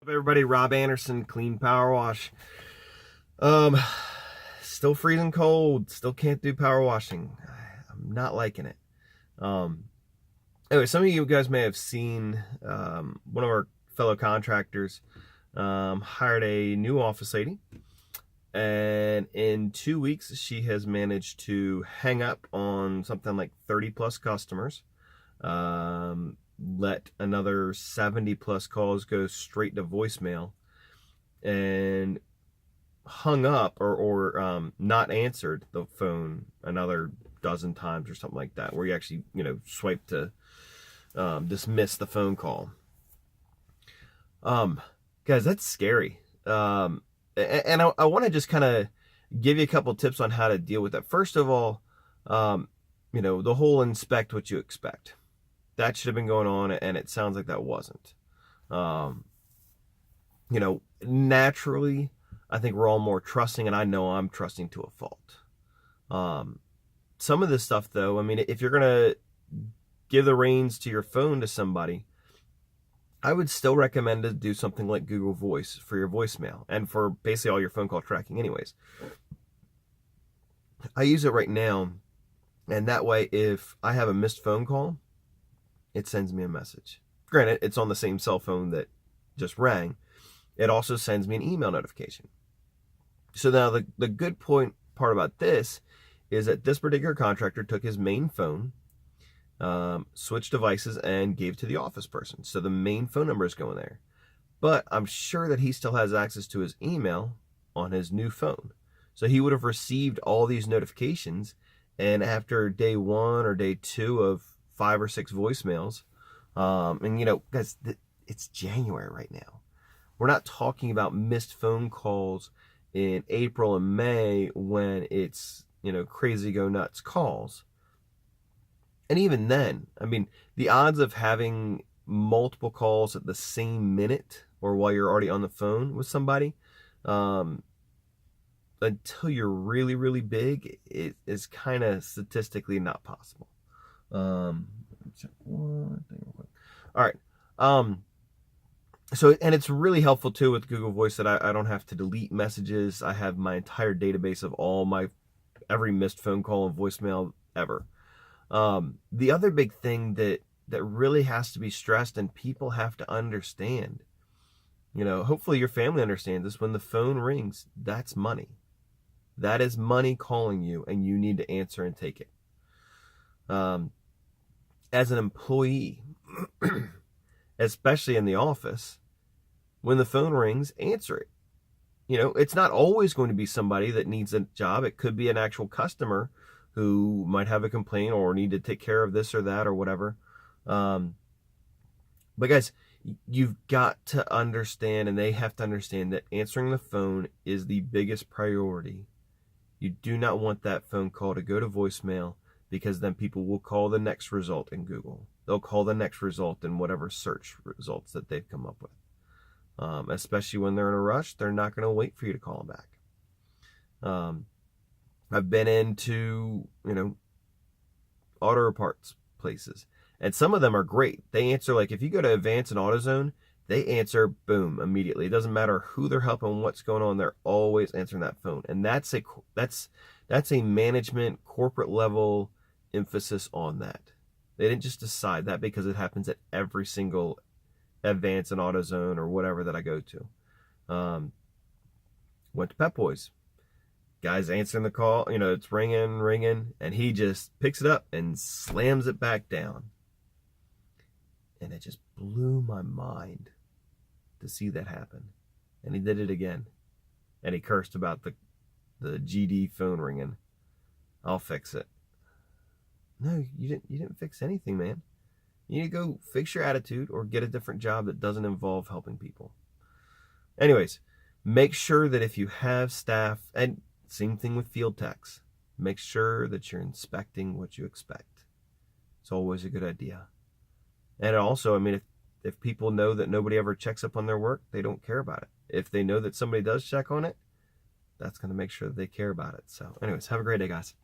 Up everybody, Rob Anderson, Clean Power Wash. Um, Still freezing cold. Still can't do power washing. I'm not liking it. Um, Anyway, some of you guys may have seen one of our fellow contractors hired a new office lady, and in 2 weeks she has managed to hang up on something like 30 plus customers. Let another 70 plus calls go straight to voicemail, and hung up or not answered the phone another dozen times or something like that, where you actually swipe to dismiss the phone call. Guys, that's scary. And I want to just kind of give you a couple tips on how to deal with that. First of all, the whole inspect what you expect. That should have been going on, and it sounds like that wasn't. Naturally, I think we're all more trusting, and I know I'm trusting to a fault. Some of this stuff, though, I mean, if you're going to give the reins to your phone to somebody, I would still recommend to do something like Google Voice for your voicemail and for basically all your phone call tracking anyways. I use it right now, and that way if I have a missed phone call, it sends me a message. Granted, it's on the same cell phone that just rang. It also sends me an email notification. So now the good part about this is that this particular contractor took his main phone, switched devices, and gave to the office person. So the main phone number is going there. But I'm sure that he still has access to his email on his new phone. So he would have received all these notifications, and after day one or day two of 5 or 6 voicemails, guys, it's January right now. We're not talking about missed phone calls in April and May when it's, crazy go nuts calls. And even then, I mean, the odds of having multiple calls at the same minute or while you're already on the phone with somebody, until you're really, really big, it is kind of statistically not possible. Check one thing real quick. All right. So, and it's really helpful too with Google Voice that I don't have to delete messages. I have my entire database of every missed phone call and voicemail ever. The other big thing that really has to be stressed and people have to understand, hopefully your family understands this, when the phone rings, that's money. That is money calling you, and you need to answer and take it. As an employee, especially in the office, when the phone rings, answer it. It's not always going to be somebody that needs a job. It could be an actual customer who might have a complaint or need to take care of this or that or whatever. But guys, you've got to understand, and they have to understand, that answering the phone is the biggest priority. You do not want that phone call to go to voicemail, because then people will call the next result in Google. They'll call the next result in whatever search results that they've come up with. Especially when they're in a rush, they're not going to wait for you to call them back. I've been into, auto parts places, and some of them are great. They answer, like if you go to Advance and AutoZone, they answer, boom, immediately. It doesn't matter who they're helping, what's going on, they're always answering that phone. And that's a management, corporate level emphasis on that. They didn't just decide that because it happens at every single Advance and AutoZone or whatever that I go to. Went to Pep Boys. Guy's answering the call, it's ringing, and he just picks it up and slams it back down. And it just blew my mind to see that happen. And he did it again. And he cursed about the GD phone ringing. I'll fix it. No, you didn't fix anything, man. You need to go fix your attitude or get a different job that doesn't involve helping people. Anyways, make sure that if you have staff, and same thing with field techs, make sure that you're inspecting what you expect. It's always a good idea. And also, I mean, if people know that nobody ever checks up on their work, they don't care about it. If they know that somebody does check on it, that's going to make sure that they care about it. So anyways, have a great day, guys.